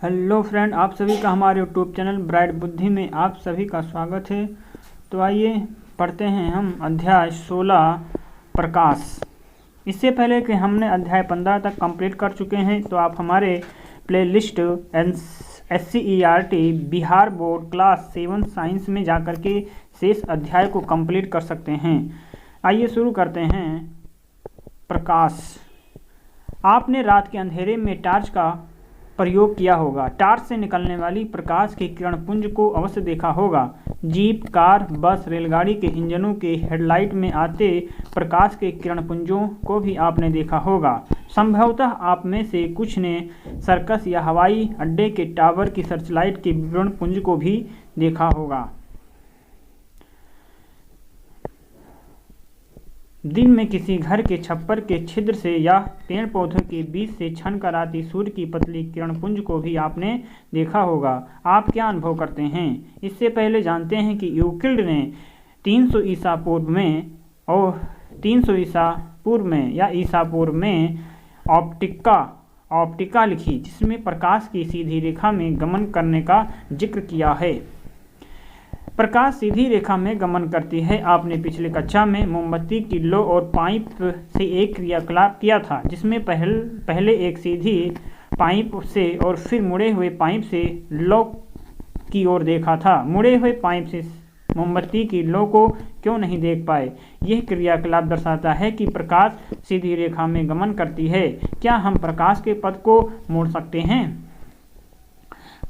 Hello friend, आप सभी का हमारे यूट्यूब चैनल ब्राइट बुद्धि में आप सभी का स्वागत है। तो आइए पढ़ते हैं हम अध्याय 16 प्रकाश। इससे पहले कि हमने अध्याय 15 तक कंप्लीट कर चुके हैं, तो आप हमारे playlist SCERT Bihar board class 7 science में जाकर के शेष अध्याय को कंप्लीट कर सकते हैं। आइए शुरू करते हैं। प्रकाश। आपने रात के अंधेरे में टार्च का प्रयोग किया होगा। टार्च से निकलने वाली प्रकाश के किरण पुंज को अवश्य देखा होगा। जीप, कार, बस, रेलगाड़ी के इंजनों के हेडलाइट में आते प्रकाश के किरण पुंजों को भी आपने देखा होगा। संभवतः आप में से कुछ ने सर्कस या हवाई अड्डे के टावर की सर्चलाइट के विवरण पुंज को भी देखा होगा। दिन में किसी घर के छप्पर के छिद्र से या पेड़ पौधों के बीच से छनकर आती सूर्य की पतली किरण पुंज को भी आपने देखा होगा। आप क्या अनुभव करते हैं? इससे पहले जानते हैं कि यूक्लिड ने 300 ईसा पूर्व में या ईसा पूर्व में ऑप्टिका लिखी, जिसमें प्रकाश की सीधी रेखा में गमन करने का जिक्र किया है। प्रकाश सीधी रेखा में गमन करती है। आपने पिछले कक्षा में मोमबत्ती, किलो और पाइप से एक क्रियाकलाप किया था, जिसमें पहले एक सीधी पाइप से और फिर मुड़े हुए पाइप से लो की ओर देखा था। मुड़े हुए पाइप से मोमबत्ती की लो को क्यों नहीं देख पाए? यह क्रियाकलाप दर्शाता है कि प्रकाश सीधी रेखा में गमन करती है। क्या हम प्रकाश के पथ को मोड़ सकते हैं?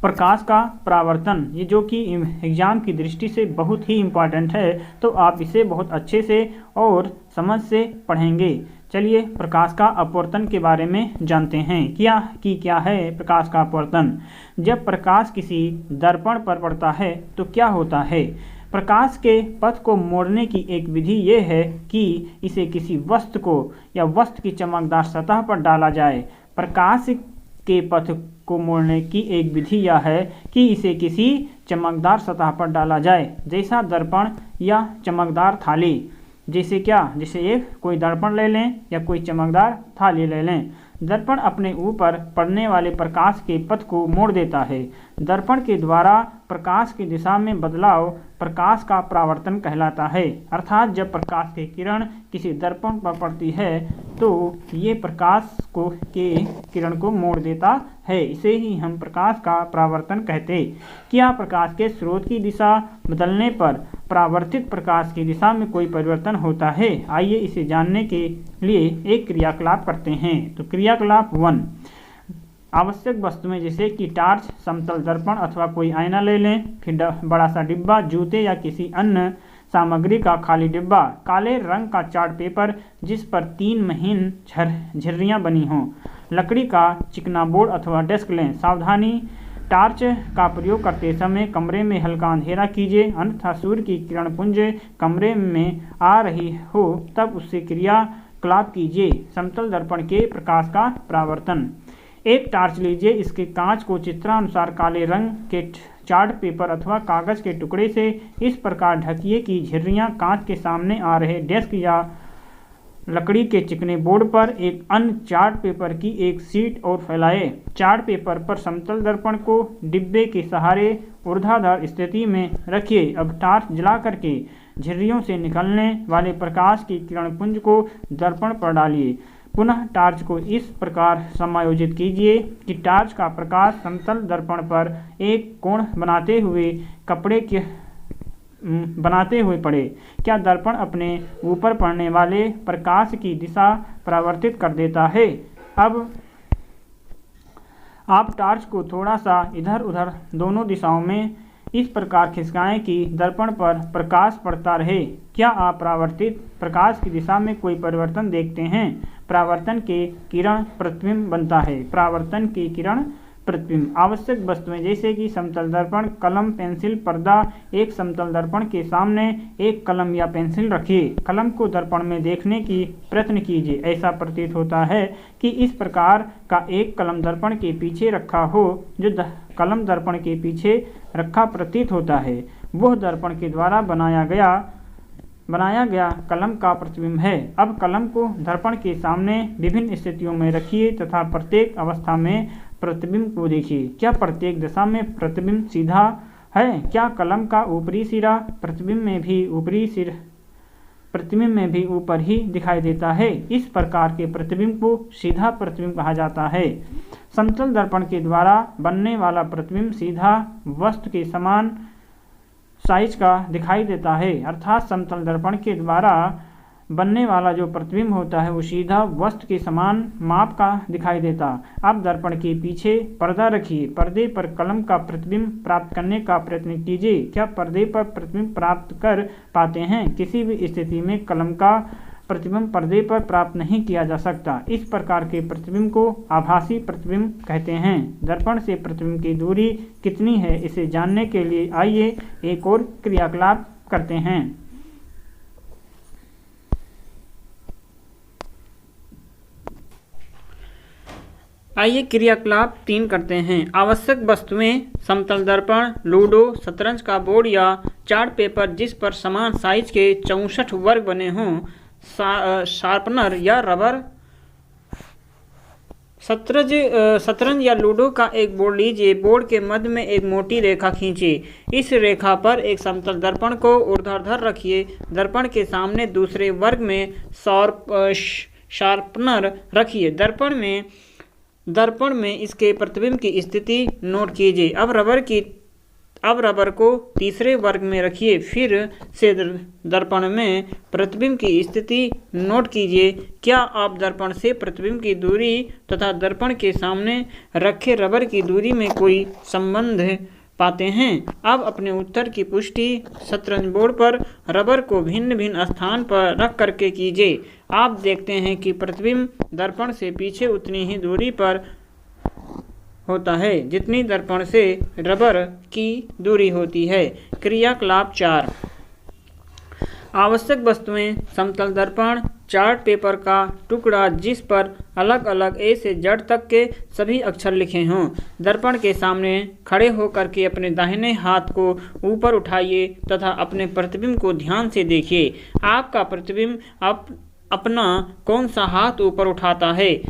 प्रकाश का परावर्तन, ये जो कि एग्जाम की दृष्टि से बहुत ही इम्पॉर्टेंट है, तो आप इसे बहुत अच्छे से और समझ से पढ़ेंगे। चलिए प्रकाश का अपवर्तन के बारे में जानते हैं। क्या है प्रकाश का अपवर्तन? जब प्रकाश किसी दर्पण पर पड़ता है तो क्या होता है? प्रकाश के पथ को मोड़ने की एक विधि ये है कि इसे किसी वस्तु को या वस्तु की चमकदार सतह पर डाला जाए। प्रकाश के पथ को मोड़ने की एक विधि यह है कि इसे किसी चमकदार सतह पर डाला जाए, जैसा दर्पण या चमकदार थाली। जैसे एक कोई दर्पण ले लें या कोई चमकदार थाली ले लें। दर्पण अपने ऊपर पड़ने वाले प्रकाश के पथ को मोड़ देता है। दर्पण के द्वारा प्रकाश की दिशा में बदलाव प्रकाश का परावर्तन कहलाता है। अर्थात जब प्रकाश की किरण किसी दर्पण पर पड़ती है तो ये प्रकाश के किरण को मोड़ देता है। इसे ही हम प्रकाश का परावर्तन कहते। क्या प्रकाश के स्रोत की दिशा बदलने पर परावर्तित प्रकाश की दिशा में कोई परिवर्तन होता है? आइए इसे जानने के लिए एक क्रियाकलाप करते हैं। तो क्रियाकलाप 1, आवश्यक वस्तुएं जैसे कि टार्च, समतल दर्पण अथवा कोई आईना ले लें, फिर बड़ा सा डिब्बा, जूते या किसी अन्य सामग्री का खाली डिब्बा, काले रंग का चार्ट पेपर जिस पर 3 महीन झर्रियाँ बनी हों, लकड़ी का चिकना बोर्ड अथवा डेस्क लें। सावधानी, टार्च का प्रयोग करते समय कमरे में हल्का अंधेरा कीजिए, अन्यथा सूर्य की किरण पुंज कमरे में आ रही हो तब उससे क्रियाकलाप कीजिए। समतल दर्पण के प्रकाश का परावर्तन। एक टार्च लीजिए, इसके कांच को चित्रानुसार काले रंग के चार्ट पेपर अथवा कागज के टुकड़े से इस प्रकार ढकिए कि झिर्रियाँ कांच के सामने आ रहे डेस्क या लकड़ी के चिकने बोर्ड पर एक अन्य चार्ट पेपर की एक शीट और फैलाए। चार्ट पेपर पर समतल दर्पण को डिब्बे के सहारे ऊर्ध्वाधर स्थिति में रखिए। अब टार्च जला करके झिर्रियों से निकलने वाले प्रकाश की किरण पुंज को दर्पण पर डालिए। पुनः टार्च को इस प्रकार समायोजित कीजिए कि टार्च का प्रकाश समतल दर्पण पर एक कोण बनाते हुए पड़े। क्या दर्पण अपने ऊपर पड़ने वाले प्रकाश की दिशा परावर्तित कर देता है? अब आप टार्च को थोड़ा सा इधर उधर दोनों दिशाओं में इस प्रकार खिसकाएं कि दर्पण पर प्रकाश पड़ता रहे। क्या आप परावर्तित प्रकाश की दिशा में कोई परिवर्तन देखते हैं? परावर्तन के किरण प्रतिबिंब बनता है। परावर्तन की किरण प्रतिबिंब। आवश्यक वस्तुएं जैसे कि समतल दर्पण, कलम, पेंसिल, पर्दा। एक समतल दर्पण के सामने एक कलम या पेंसिल रखिए। कलम को दर्पण में देखने की प्रयत्न कीजिए। ऐसा प्रतीत होता है कि इस प्रकार का एक कलम दर्पण के पीछे रखा हो। जो कलम दर्पण के पीछे रखा प्रतीत होता है वह दर्पण के द्वारा बनाया गया कलम का प्रतिबिंब है। अब कलम को दर्पण के सामने विभिन्न स्थितियों में रखिए तथा प्रत्येक अवस्था में प्रतिबिंब को देखिए। क्या प्रत्येक दिशा में प्रतिबिंब सीधा है? क्या कलम का ऊपरी सिरा प्रतिबिंब में भी ऊपर ही दिखाई देता है? इस प्रकार के प्रतिबिंब को सीधा प्रतिबिंब कहा जाता है। समतल दर्पण के द्वारा बनने वाला प्रतिबिंब सीधा वस्तु के समान साइज का दिखाई देता है, अर्थात समतल दर्पण के द्वारा बनने वाला जो प्रतिबिंब होता है वो सीधा वस्तु के समान माप का दिखाई देता। अब दर्पण के पीछे पर्दा रखिए, पर्दे पर कलम का प्रतिबिंब प्राप्त करने का प्रयत्न कीजिए। क्या पर्दे पर प्रतिबिंब प्राप्त कर पाते हैं? किसी भी स्थिति में कलम का प्रतिबिंब पर्दे पर प्राप्त नहीं किया जा सकता। इस प्रकार के प्रतिबिंब को आभासी प्रतिबिंब कहते हैं। दर्पण से प्रतिबिंब की दूरी कितनी है, इसे जानने के लिए आइए एक और क्रियाकलाप करते हैं। आइए क्रियाकलाप 3 करते हैं। आवश्यक वस्तुएं समतल दर्पण, लूडो, शतरंज का बोर्ड या चार्ट पेपर जिस पर समान साइज के 64 वर्ग बने हों, शार्पनर या रबर। शतरंज या लूडो का एक बोर्ड लीजिए। बोर्ड के मध्य में एक मोटी रेखा खींचिए। इस रेखा पर एक समतल दर्पण को ऊर्ध्वाधर रखिए। दर्पण के सामने दूसरे वर्ग में शार्पनर रखिए। दर्पण में इसके प्रतिबिंब की स्थिति नोट कीजिए। अब रबर को तीसरे वर्ग में रखिए। फिर से दर्पण में प्रतिबिंब की स्थिति नोट कीजिए। क्या आप दर्पण से प्रतिबिंब की दूरी तथा दर्पण के सामने रखे रबर की दूरी में कोई संबंध पाते हैं? अब अपने उत्तर की पुष्टि शतरंज बोर्ड पर रबर को भिन्न भिन्न स्थान पर रख करके कीजिए। आप देखते हैं कि प्रतिबिंब दर्पण से पीछे उतनी ही दूरी पर होता है जितनी दर्पण से रबर की दूरी होती है। क्रियाकलाप 4। आवश्यक वस्तुएं समतल दर्पण, चार्ट पेपर का टुकड़ा जिस पर अलग अलग ए से जेड तक के सभी अक्षर लिखे हों। दर्पण के सामने खड़े होकर के अपने दाहिने हाथ को ऊपर उठाइए तथा अपने प्रतिबिंब को ध्यान से देखिए। आपका प्रतिबिंब अपना कौन सा हाथ ऊपर उठाता है?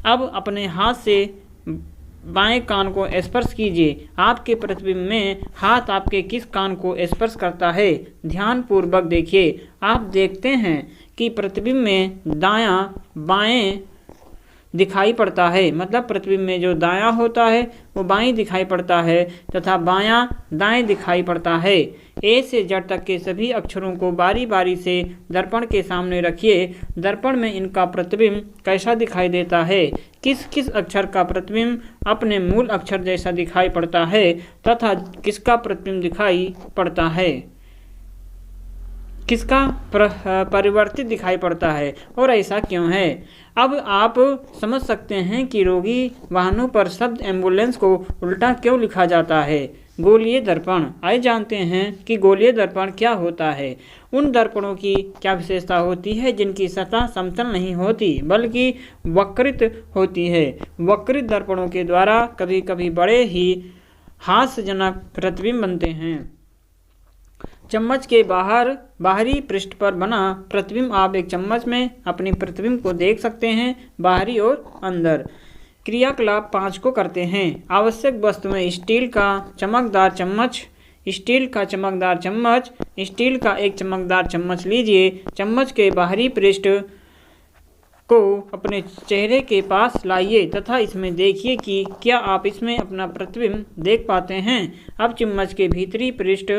अब अपने हाथ से बाएं कान को स्पर्श कीजिए। आपके प्रतिबिंब में हाथ आपके किस कान को स्पर्श करता है? ध्यानपूर्वक देखिए। आप देखते हैं कि प्रतिबिंब में दायां बाएं दिखाई पड़ता है, मतलब प्रतिबिंब में जो दायां होता है वो बाएं दिखाई पड़ता है तथा बायां दाएं दिखाई पड़ता है। ए से जेड तक के सभी अक्षरों को बारी बारी से दर्पण के सामने रखिए। दर्पण में इनका प्रतिबिंब कैसा दिखाई देता है? किस किस अक्षर का प्रतिबिंब अपने मूल अक्षर जैसा दिखाई पड़ता है तथा किसका प्रतिबिंब दिखाई पड़ता है, किसका परिवर्तित दिखाई पड़ता है और ऐसा क्यों है? अब आप समझ सकते हैं कि रोगी वाहनों पर शब्द एम्बुलेंस को उल्टा क्यों लिखा जाता है। गोलीय दर्पण। आइए जानते हैं कि गोलीय दर्पण क्या होता है। उन दर्पणों की क्या विशेषता होती है जिनकी सतह समतल नहीं होती बल्कि वक्रित होती है। वक्रित दर्पणों के द्वारा कभी कभी बड़े ही हास्यजनक प्रतिबिंब बनते हैं। चम्मच के बाहरी पृष्ठ पर बना प्रतिबिंब। आप एक चम्मच में अपनी प्रतिबिंब को देख सकते हैं, बाहरी और अंदर। क्रियाकलाप 5 को करते हैं। आवश्यक वस्तुएं स्टील का चमकदार चम्मच, स्टील का एक चमकदार चम्मच लीजिए। चम्मच के बाहरी पृष्ठ को अपने चेहरे के पास लाइए तथा इसमें देखिए कि क्या आप इसमें अपना प्रतिबिंब देख पाते हैं। अब चम्मच के भीतरी पृष्ठ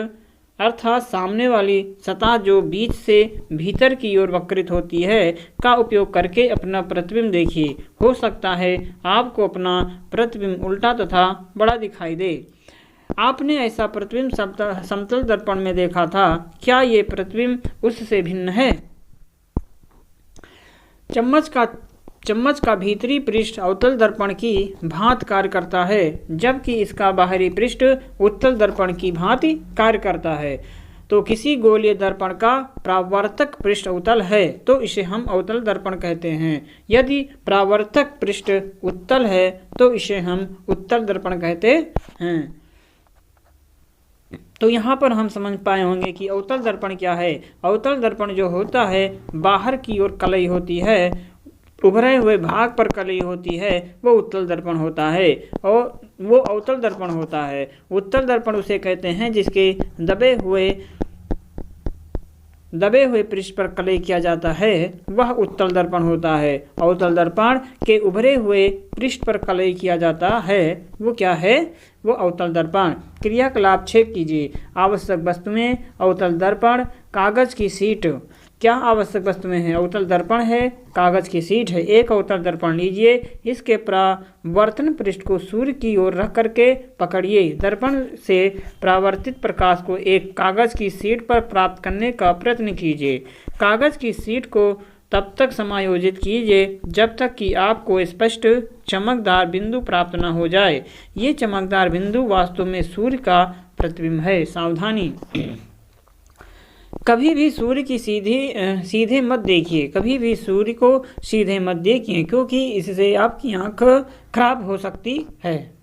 अर्थात सामने वाली सतह जो बीच से भीतर की ओर वक्रित होती है का उपयोग करके अपना प्रतिबिंब देखिए। हो सकता है आपको अपना प्रतिबिंब उल्टा तथा बड़ा दिखाई दे। आपने ऐसा प्रतिबिंब समतल दर्पण में देखा था। क्या ये प्रतिबिंब उससे भिन्न है? चम्मच का भीतरी पृष्ठ अवतल दर्पण की भांति कार्य करता है जबकि इसका बाहरी पृष्ठ उत्तल दर्पण की भांति कार्य करता है। तो किसी गोलीय दर्पण का परावर्तक पृष्ठ उत्तल है तो इसे हम अवतल दर्पण कहते हैं। यदि परावर्तक पृष्ठ उत्तल है तो इसे हम उत्तल दर्पण कहते हैं। तो यहाँ पर हम समझ पाए होंगे कि अवतल दर्पण क्या है। अवतल दर्पण जो होता है बाहर की ओर कलई होती है उभरे हुए भाग पर कली होती है वो उत्तल दर्पण होता है, और वो अवतल दर्पण होता है। उत्तल दर्पण उसे कहते हैं जिसके दबे हुए पृष्ठ पर कलई किया जाता है, वह उत्तल दर्पण होता है। अवतल दर्पण के उभरे हुए पृष्ठ पर कलई किया जाता है, वो क्या है? वो अवतल दर्पण। क्रियाकलाप 6 कीजिए। आवश्यक वस्तुएं अवतल दर्पण, कागज की शीट। क्या आवश्यक वस्तुएं हैं? अवतल दर्पण है, कागज की शीट है। एक अवतल दर्पण लीजिए, इसके परावर्तन पृष्ठ को सूर्य की ओर रख करके पकड़िए। दर्पण से परावर्तित प्रकाश को एक कागज की शीट पर प्राप्त करने का प्रयत्न कीजिए। कागज की शीट को तब तक समायोजित कीजिए जब तक कि आपको स्पष्ट चमकदार बिंदु प्राप्त न हो जाए। ये चमकदार बिंदु वास्तव में सूर्य का प्रतिबिंब है। सावधानी, कभी भी सूर्य की सीधे मत देखिए। कभी भी सूर्य को सीधे मत देखिए, क्योंकि इससे आपकी आंख खराब हो सकती है।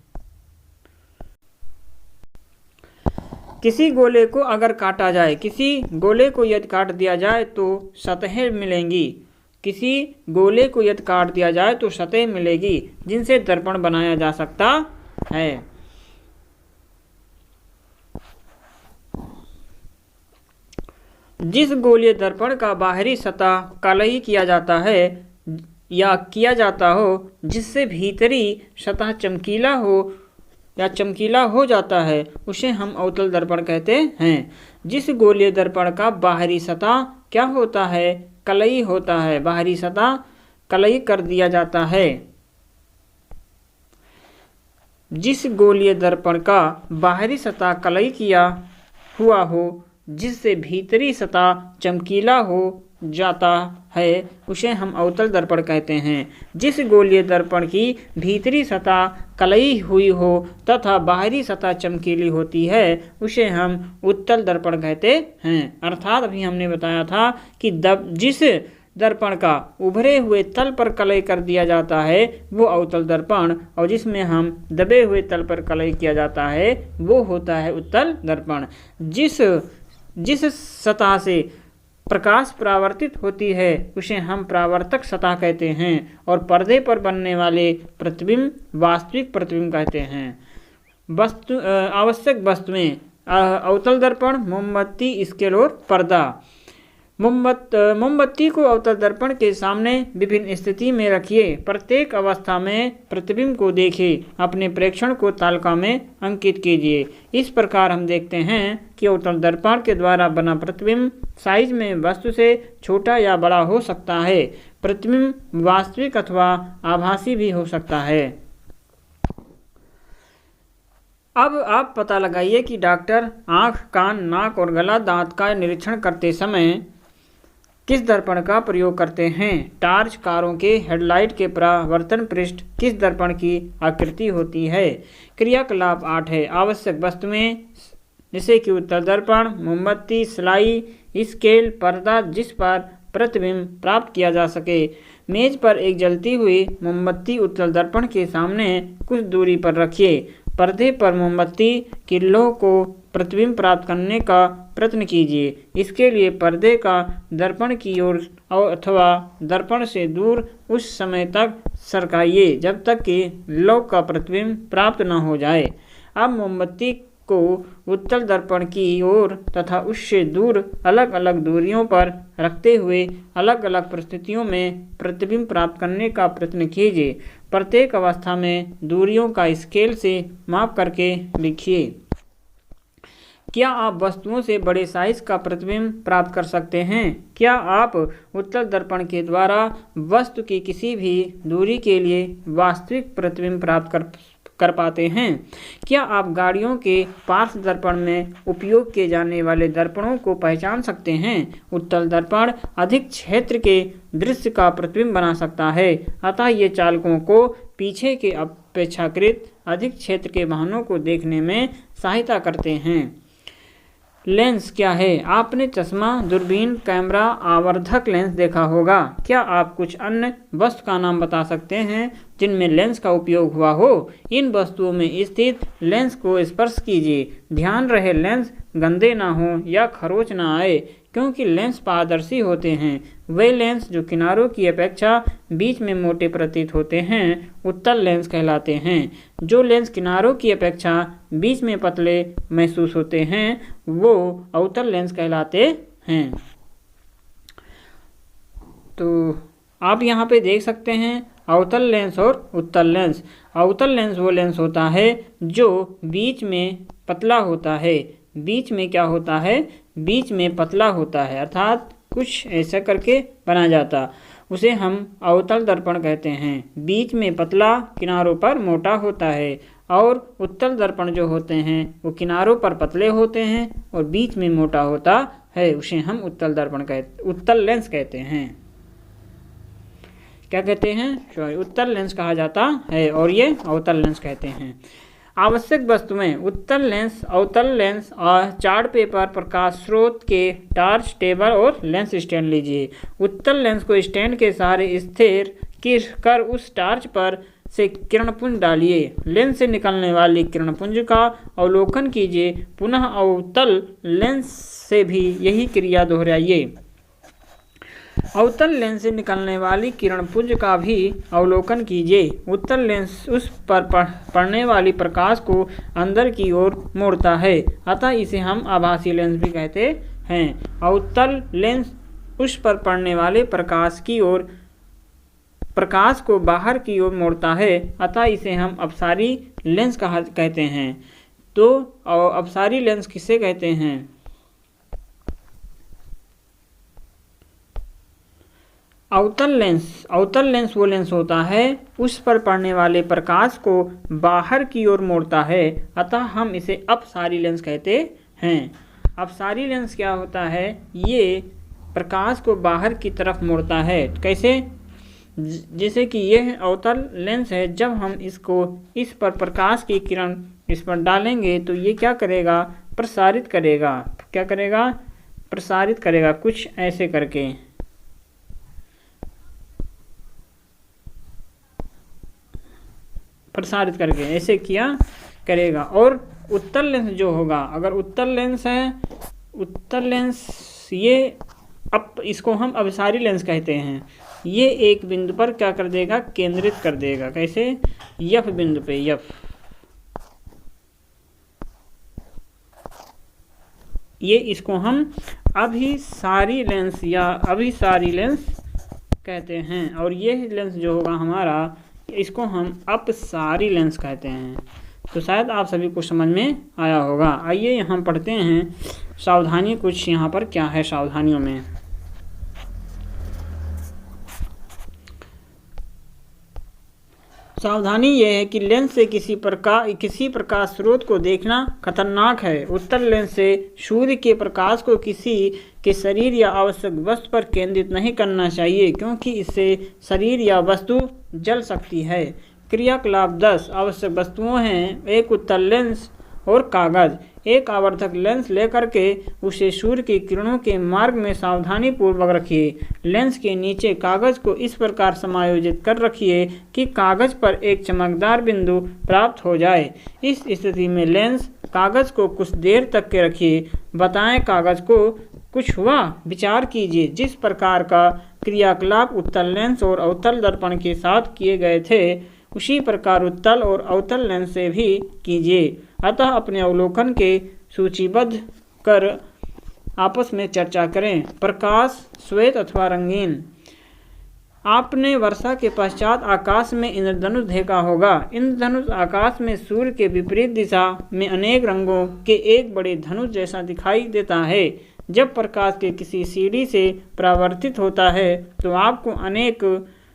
किसी गोले को अगर काटा जाए, किसी गोले को यदि काट दिया जाए तो सतहें मिलेंगी। किसी गोले को यदि काट दिया जाए तो सतह मिलेगी जिनसे दर्पण बनाया जा सकता है। जिस गोलीय दर्पण का बाहरी सतह कलई किया जाता है या किया जाता हो, जिससे भीतरी सतह चमकीला हो या चमकीला हो जाता है, उसे हम अवतल दर्पण कहते हैं। जिस गोलीय दर्पण का बाहरी सतह क्या होता है? कलई होता है। बाहरी सतह कलई कर दिया जाता है। जिस गोलीय दर्पण का बाहरी सतह कलई किया हुआ हो, जिससे भीतरी सतह चमकीला हो जाता है, उसे हम अवतल दर्पण कहते हैं। जिस गोलीय दर्पण की भीतरी सतह कलई हुई हो तथा बाहरी सतह चमकीली होती है, उसे हम उत्तल दर्पण कहते हैं। अर्थात अभी हमने बताया था कि जिस दर्पण का उभरे हुए तल पर कलई कर दिया जाता है वो अवतल दर्पण, और जिसमें हम दबे हुए तल पर कलई किया जाता है वो होता है उत्तल दर्पण। जिस सतह से प्रकाश परावर्तित होती है उसे हम परावर्तक सतह कहते हैं, और पर्दे पर बनने वाले प्रतिबिंब वास्तविक प्रतिबिंब कहते हैं। आवश्यक वस्तुएं अवतल दर्पण, मोमबत्ती, स्केल और पर्दा। मोमबत्ती को अवतल दर्पण के सामने विभिन्न स्थिति में रखिए। प्रत्येक अवस्था में प्रतिबिंब को देखिए। अपने प्रेक्षण को तालिका में अंकित कीजिए। इस प्रकार हम देखते हैं कि अवतल दर्पण के द्वारा बना प्रतिबिंब साइज में वस्तु से छोटा या बड़ा हो सकता है। प्रतिबिंब वास्तविक अथवा आभासी भी हो सकता है। अब आप पता लगाइए कि डॉक्टर आँख, कान, नाक और गला, दांत का निरीक्षण करते समय किस दर्पण का प्रयोग करते हैं। टार्च, कारों के हेडलाइट के परावर्तन पृष्ठ किस दर्पण की आकृति होती है। क्रियाकलाप 8 है। आवश्यक वस्तुएं जैसे कि उत्तल दर्पण, मोमबत्ती, स्लाई, स्केल, पर्दा जिस पर प्रतिबिंब प्राप्त किया जा सके। मेज पर एक जलती हुई मोमबत्ती उत्तल दर्पण के सामने कुछ दूरी पर रखिए। पर्दे पर मोमबत्ती की लौ को प्रतिबिंब प्राप्त करने का प्रयत्न कीजिए। इसके लिए पर्दे का दर्पण की ओर अथवा दर्पण से दूर उस समय तक सरकाइए जब तक कि लौ का प्रतिबिंब प्राप्त न हो जाए। अब मोमबत्ती को उत्तल दर्पण की ओर तथा उससे दूर अलग अलग दूरियों पर रखते हुए अलग अलग परिस्थितियों में प्रतिबिंब प्राप्त करने का प्रयत्न कीजिए। प्रत्येक अवस्था में दूरियों का स्केल से माप करके लिखिए। क्या आप वस्तुओं से बड़े साइज का प्रतिबिंब प्राप्त कर सकते हैं? क्या आप उत्तल दर्पण के द्वारा वस्तु की किसी भी दूरी के लिए वास्तविक प्रतिबिंब प्राप्त कर पाते हैं? क्या आप गाड़ियों के पार्श्व दर्पण में उपयोग किए जाने वाले दर्पणों को पहचान सकते हैं? उत्तल दर्पण अधिक क्षेत्र के दृश्य का प्रतिबिंब बना सकता है, अतः ये चालकों को पीछे के अपेक्षाकृत अधिक क्षेत्र के वाहनों को देखने में सहायता करते हैं। लेंस क्या है? आपने चश्मा, दूरबीन, कैमरा, आवर्धक लेंस देखा होगा। क्या आप कुछ अन्य वस्तु का नाम बता सकते हैं जिनमें लेंस का उपयोग हुआ हो? इन वस्तुओं में स्थित लेंस को स्पर्श कीजिए। ध्यान रहे लेंस गंदे ना हो या खरोच ना आए। क्योंकि लेंस पारदर्शी होते हैं। वे लेंस जो किनारों की अपेक्षा बीच में मोटे प्रतीत होते हैं उत्तल लेंस कहलाते हैं। जो लेंस किनारों की अपेक्षा बीच में पतले महसूस होते हैं वो अवतल लेंस कहलाते हैं। तो आप यहाँ पे देख सकते हैं अवतल लेंस और उत्तल लेंस। अवतल लेंस वो लेंस होता है जो बीच में पतला होता है। बीच में क्या होता है? बीच में पतला होता है, अर्थात कुछ ऐसा करके बना जाता, उसे हम अवतल दर्पण कहते हैं। बीच में पतला, किनारों पर मोटा होता है। और उत्तल दर्पण जो होते हैं वो किनारों पर पतले होते हैं और बीच में मोटा होता है, उसे हम उत्तल लेंस कहते हैं। क्या कहते हैं? उत्तल लेंस कहा जाता है और ये अवतल लेंस कहते हैं। आवश्यक वस्तुएं: उत्तल लेंस, अवतल लेंस और चार्ट पेपर, प्रकाश स्रोत के टार्च, टेबल और लेंस स्टैंड लीजिए। उत्तल लेंस को स्टैंड के सहारे स्थिर कर उस टार्च पर से किरणपुंज डालिए। लेंस से निकलने वाली किरणपुंज का अवलोकन कीजिए। पुनः अवतल लेंस से भी यही क्रिया दोहराइए। अवतल लेंस से निकलने वाली किरणपुंज का भी अवलोकन कीजिए। उत्तल लेंस उस पर पड़ने वाली प्रकाश को अंदर की ओर मोड़ता है, अतः इसे हम आभासी लेंस भी कहते हैं। अवतल लेंस उस पर पड़ने वाले प्रकाश को बाहर की ओर मोड़ता है, अतः इसे हम अपसारी लेंस कहते हैं। तो अपसारी लेंस किसे कहते हैं? अवतल लेंस वो लेंस होता है उस पर पड़ने वाले प्रकाश को बाहर की ओर मोड़ता है, अतः हम इसे अपसारी लेंस कहते हैं। अपसारी लेंस क्या होता है? ये प्रकाश को बाहर की तरफ मोड़ता है। कैसे? जैसे कि यह अवतल लेंस है, जब हम इस पर प्रकाश की किरण इस पर डालेंगे तो ये क्या करेगा? प्रसारित करेगा। क्या करेगा? प्रसारित करेगा, कुछ ऐसे करके। प्रसारित करके ऐसे किया करेगा। और उत्तल लेंस जो होगा, अगर उत्तल लेंस है, उत्तल लेंस ये इसको हम अपसारी लेंस कहते हैं। ये एक बिंदु पर क्या कर देगा? केंद्रित कर देगा। कैसे? यफ बिंदु पे, यफ। ये इसको हम अभिसारी लेंस या अभिसारी लेंस कहते हैं। और ये लेंस जो होगा हमारा, इसको हम अपसारी लेंस कहते हैं। तो शायद आप सभी को समझ में आया होगा। आइए यहाँ पढ़ते हैं सावधानी कुछ यहाँ पर क्या है सावधानियों में। सावधानी यह है कि लेंस से किसी प्रकाश स्रोत को देखना खतरनाक है। उत्तल लेंस से सूर्य के प्रकाश को किसी के शरीर या आवश्यक वस्तु पर केंद्रित नहीं करना चाहिए, क्योंकि इससे शरीर या वस्तु जल सकती है। क्रियाकलाप 10 आवश्यक वस्तुओं हैं। एक उत्तल लेंस और कागज। एक आवर्धक लेंस लेकर के उसे सूर्य की किरणों के मार्ग में सावधानी पूर्वक रखिए। लेंस के नीचे कागज को इस प्रकार समायोजित कर रखिए कि कागज पर एक चमकदार बिंदु प्राप्त हो जाए। इस स्थिति में लेंस कागज को कुछ देर तक के रखिए। बताएं कागज को कुछ हुआ? विचार कीजिए। जिस प्रकार का क्रियाकलाप उत्तल लेंस और अवतल दर्पण के साथ किए गए थे, उसी प्रकार उत्तल और अवतल लेंस से भी कीजिए। अतः अपने अवलोकन के सूचीबद्ध कर आपस में चर्चा करें। प्रकाश श्वेत अथवा रंगीन। आपने वर्षा के पश्चात आकाश में इंद्रधनुष देखा होगा। इंद्रधनुष आकाश में सूर्य के विपरीत दिशा में अनेक रंगों के एक बड़े धनुष जैसा दिखाई देता है। जब प्रकाश के किसी सीढ़ी से परावर्तित होता है तो आपको अनेक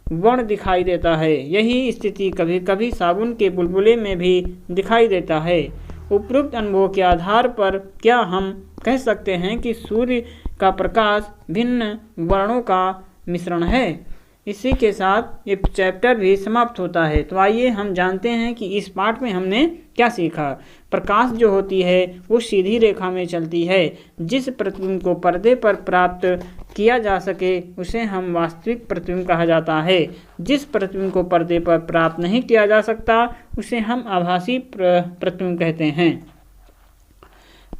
वर्ण दिखाई देता है। यही स्थिति कभी कभी साबुन के बुलबुले में भी दिखाई देता है। उपरोक्त अनुभव के आधार पर क्या हम कह सकते हैं कि सूर्य का प्रकाश भिन्न वर्णों का मिश्रण है? इसी के साथ ये चैप्टर भी समाप्त होता है। तो आइए हम जानते हैं कि इस पाठ में हमने क्या सीखा। प्रकाश जो होती है वो सीधी रेखा में चलती है। जिस प्रतिबिंब को पर्दे पर प्राप्त किया जा सके उसे हम वास्तविक प्रतिबिंब कहा जाता है। जिस प्रतिबिंब को पर्दे पर प्राप्त नहीं किया जा सकता उसे हम आभासी प्रतिबिंब कहते हैं।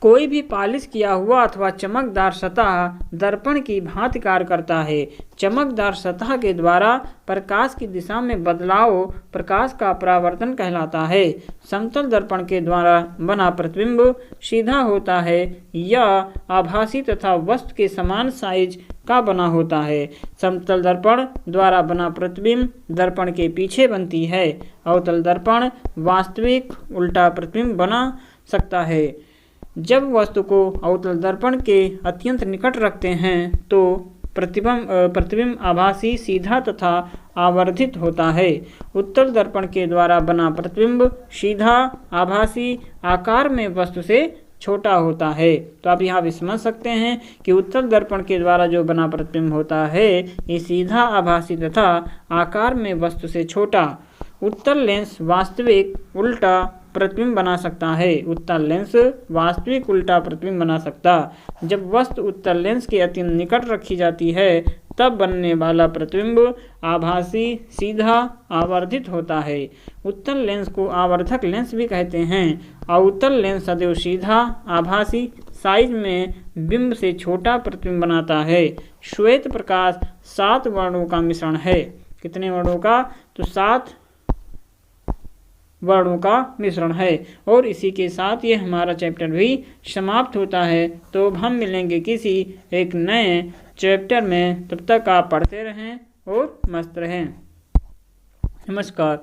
कोई भी पालिश किया हुआ अथवा चमकदार सतह दर्पण की भांति कार्य करता है। चमकदार सतह के द्वारा प्रकाश की दिशा में बदलाव प्रकाश का परावर्तन कहलाता है। समतल दर्पण के द्वारा बना प्रतिबिंब सीधा होता है या आभासी तथा वस्तु के समान साइज का बना होता है। समतल दर्पण द्वारा बना प्रतिबिंब दर्पण के पीछे बनती है। अवतल दर्पण वास्तविक उल्टा प्रतिबिंब बना सकता है। जब वस्तु को अवतल दर्पण के अत्यंत निकट रखते हैं तो प्रतिबिंब आभासी सीधा तथा आवर्धित होता है। उत्तल दर्पण के द्वारा बना प्रतिबिंब सीधा आभासी आकार में वस्तु से छोटा होता है। तो आप यहाँ भी समझ सकते हैं कि उत्तल दर्पण के द्वारा जो बना प्रतिबिंब होता है ये सीधा आभासी तथा आकार में वस्तु से छोटा। उत्तल लेंस वास्तविक उल्टा प्रतिबिंब बना सकता है। उत्तल लेंस वास्तविक उल्टा प्रतिबिंब बना सकता। जब वस्तु उत्तल लेंस के अत्यंत निकट रखी जाती है तब बनने वाला प्रतिबिंब आभासी सीधा आवर्धित होता है। उत्तल लेंस को आवर्धक लेंस भी कहते हैं। अवतल लेंस सदैव सीधा आभासी साइज में बिंब से छोटा प्रतिबिंब बनाता है। श्वेत प्रकाश 7 वर्णों का मिश्रण है। कितने वर्णों का? तो 7 वर्णों का मिश्रण है। और इसी के साथ ये हमारा चैप्टर भी समाप्त होता है। तो अब हम मिलेंगे किसी एक नए चैप्टर में। तब तक आप पढ़ते रहें और मस्त रहें। नमस्कार।